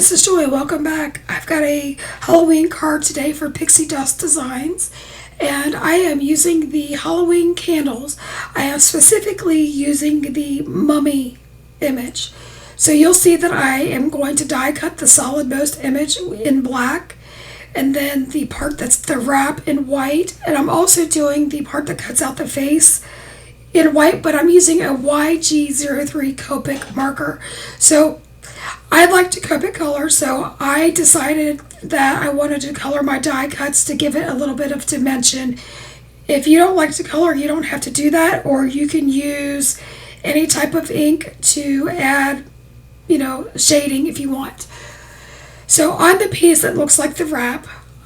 this is Joy. Welcome back. I've got a Halloween card today for Pixie Dust Designs, and I am using the Halloween candles. I am specifically using the mummy image. So you'll see that I am going to die cut the solid most image in black, and then the part that's the wrap in white, and I'm also doing the part that cuts out the face in white, but I'm using a YG03 Copic marker. So I like to Copic color, so I decided that I wanted to color my die cuts to give it a little bit of dimension. If you don't like to color, you don't have to do that, or you can use any type of ink to add, shading if you want. So on the piece that looks like the wrap,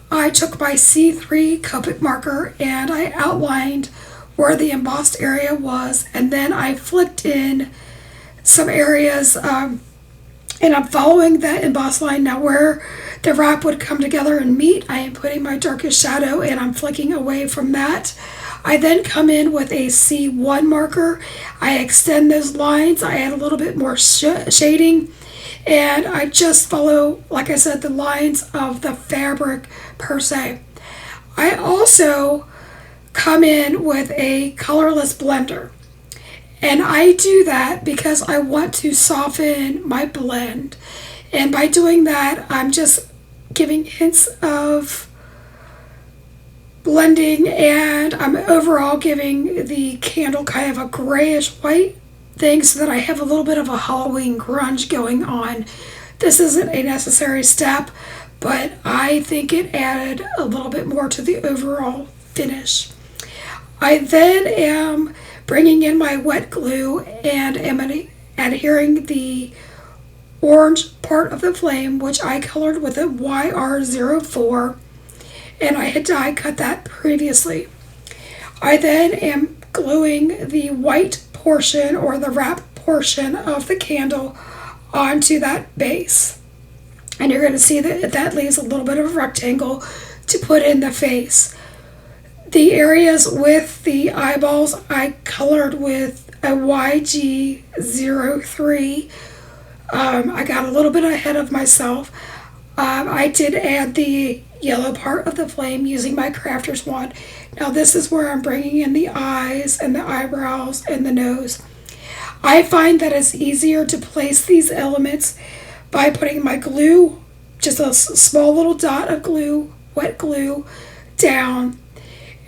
I took my C3 Copic marker and I outlined where the embossed area was, and then I flicked in some areas, and I'm following that embossed line. Now where the wrap would come together and meet, I am putting my darkest shadow and I'm flicking away from that. I then come in with a C1 marker. I extend those lines. I add a little bit more shading, and I just follow, like I said, the lines of the fabric per se. I also come in with a colorless blender. And I do that because I want to soften my blend. And by doing that, I'm just giving hints of blending, and I'm overall giving the candle kind of a grayish white thing so that I have a little bit of a Halloween grunge going on. This isn't a necessary step, but I think it added a little bit more to the overall finish. I then am bringing in my wet glue and am adhering the orange part of the flame, which I colored with a YR04, and I had die cut that previously. I then am gluing the white portion or the wrap portion of the candle onto that base, and you're going to see that that leaves a little bit of a rectangle to put in the face. The areas with the eyeballs I colored with a YG03. I got a little bit ahead of myself. I did add the yellow part of the flame using my crafter's wand. Now this is where I'm bringing in the eyes and the eyebrows and the nose. I find that it's easier to place these elements by putting my glue, just a small little dot of glue, wet glue, down,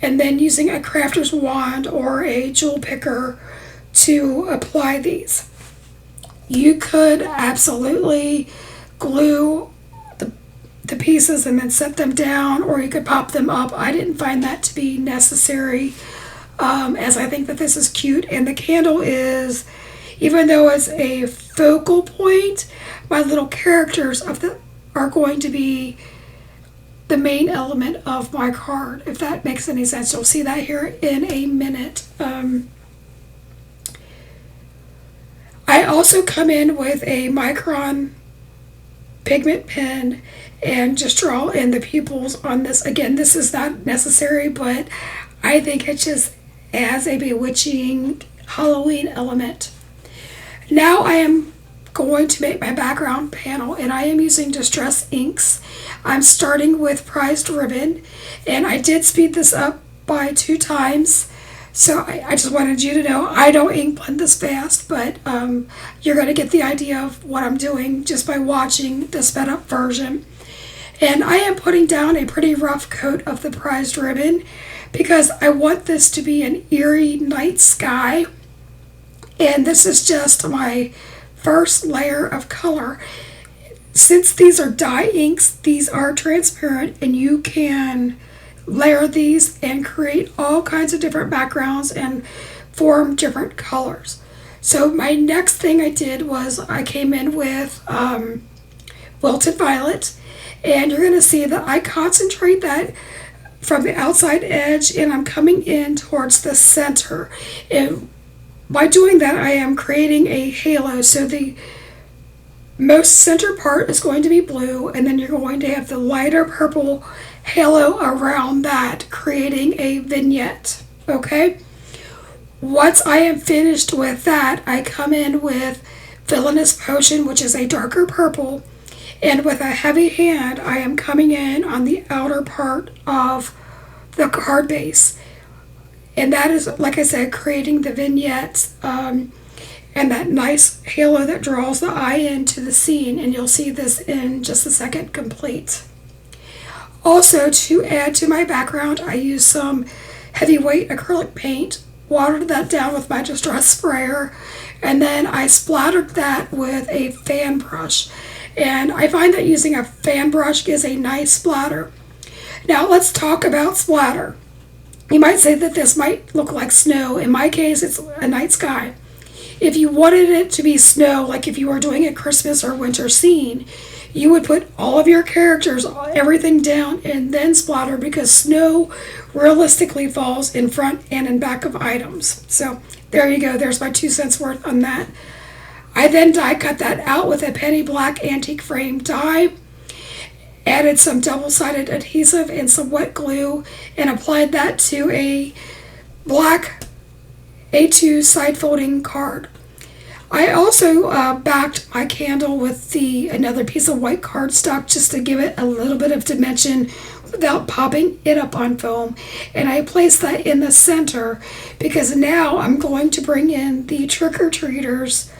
and then using a crafter's wand or a jewel picker to apply these. You could absolutely glue the pieces and then set them down, or you could pop them up. I didn't find that to be necessary, as I think that this is cute, and the candle is, even though it's a focal point, my little characters are going to be the main element of my card, if that makes any sense. You'll see that here in a minute. I also come in with a Micron pigment pen and just draw in the pupils on this. Again, this is not necessary, but I think it just adds a bewitching Halloween element. Now I am going to make my background panel, and I am using Distress inks. I'm starting with Prized Ribbon, and I did speed this up by 2 times, so I just wanted you to know I don't ink blend this fast, but you're going to get the idea of what I'm doing just by watching the sped up version. And I am putting down a pretty rough coat of the Prized Ribbon because I want this to be an eerie night sky, and this is just my first layer of color. Since these are dye inks, these are transparent, and you can layer these and create all kinds of different backgrounds and form different colors. So my next thing I did was I came in with Wilted Violet, and you're going to see that I concentrate that from the outside edge, and I'm coming in towards the center. And by doing that, I am creating a halo. So the most center part is going to be blue, and then you're going to have the lighter purple halo around that, creating a vignette. Okay? Once I am finished with that, I come in with Villainous Potion, which is a darker purple, And with a heavy hand, I am coming in on the outer part of the card base. And that is, like I said, creating the vignettes and that nice halo that draws the eye into the scene. And you'll see this in just a second complete. Also, to add to my background, I used some heavyweight acrylic paint, watered that down with my Distress sprayer, and then I splattered that with a fan brush. And I find that using a fan brush gives a nice splatter. Now let's talk about splatter. You might say that this might look like snow. In my case, it's a night sky. If you wanted it to be snow, like if you were doing a Christmas or winter scene, you would put all of your characters, everything down, and then splatter, because snow realistically falls in front and in back of items. So there you go. There's my 2 cents worth on that. I then die cut that out with a penny black antique frame die, added some double-sided adhesive and some wet glue, and applied that to a black A2 side folding card. I also backed my candle with another piece of white cardstock just to give it a little bit of dimension without popping it up on foam. And I placed that in the center because now I'm going to bring in the trick-or-treaters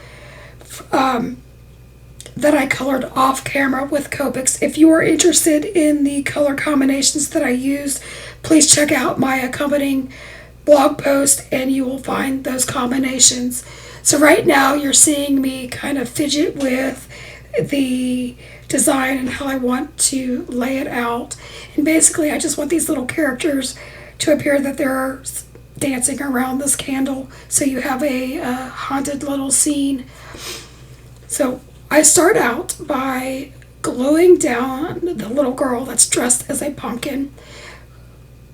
that I colored off camera with Copics. If you are interested in the color combinations that I used, please check out my accompanying blog post and you will find those combinations. So right now you're seeing me kind of fidget with the design and how I want to lay it out. And basically I just want these little characters to appear that they're dancing around this candle, so you have a haunted little scene. So I start out by gluing down the little girl that's dressed as a pumpkin,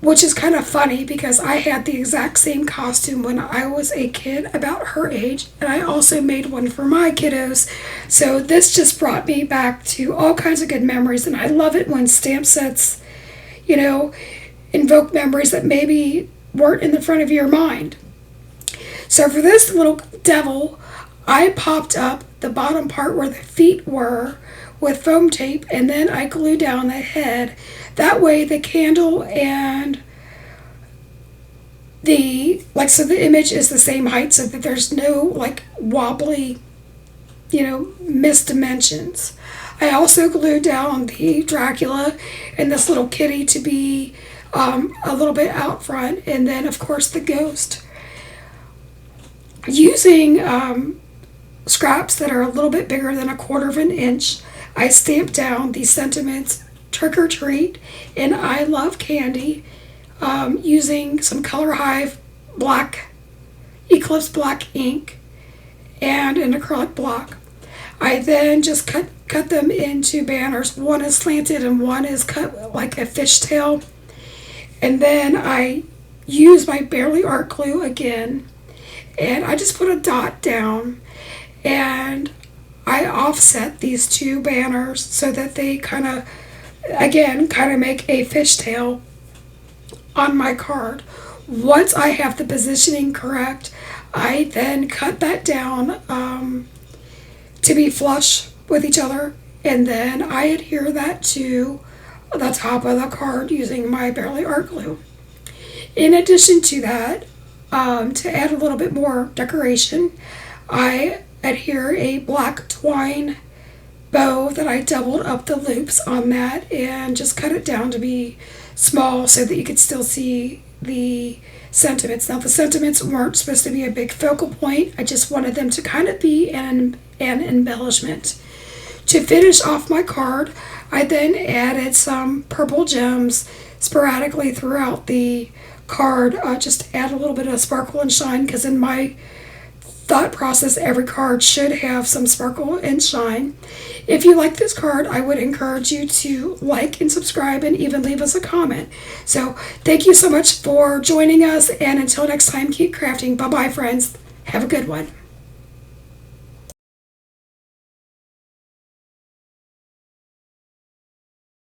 which is kind of funny because I had the exact same costume when I was a kid about her age, and I also made one for my kiddos. So this just brought me back to all kinds of good memories, and I love it when stamp sets, invoke memories that maybe weren't in the front of your mind. So for this little devil, I popped up the bottom part where the feet were with foam tape, and then I glued down the head. That way the candle and the image is the same height, so that there's no wobbly, missed dimensions. I also glued down the Dracula and this little kitty to be a little bit out front, and then of course the ghost. Using scraps that are a little bit bigger than 1/4 of an inch, I stamped down the sentiments Trick or Treat and I Love Candy using some Color Hive black, Eclipse black ink and an acrylic block. I then just cut them into banners. One is slanted and one is cut like a fishtail. And then I use my Bearly Art Glue again, and I just put a dot down, and I offset these two banners so that they kind of make a fishtail on my card. Once I have the positioning correct, I then cut that down to be flush with each other, and then I adhere that to the top of the card using my Bearly Art Glue. In addition to that, to add a little bit more decoration, I adhere a black twine bow that I doubled up the loops on that and just cut it down to be small so that you could still see the sentiments. Now the sentiments weren't supposed to be a big focal point. I just wanted them to kind of be an embellishment. To finish off my card, I then added some purple gems sporadically throughout the card, just to add a little bit of sparkle and shine, because in my thought process, every card should have some sparkle and shine. If you like this card, I would encourage you to like and subscribe and even leave us a comment. So thank you so much for joining us, and until next time, keep crafting. Bye-bye, friends. Have a good one.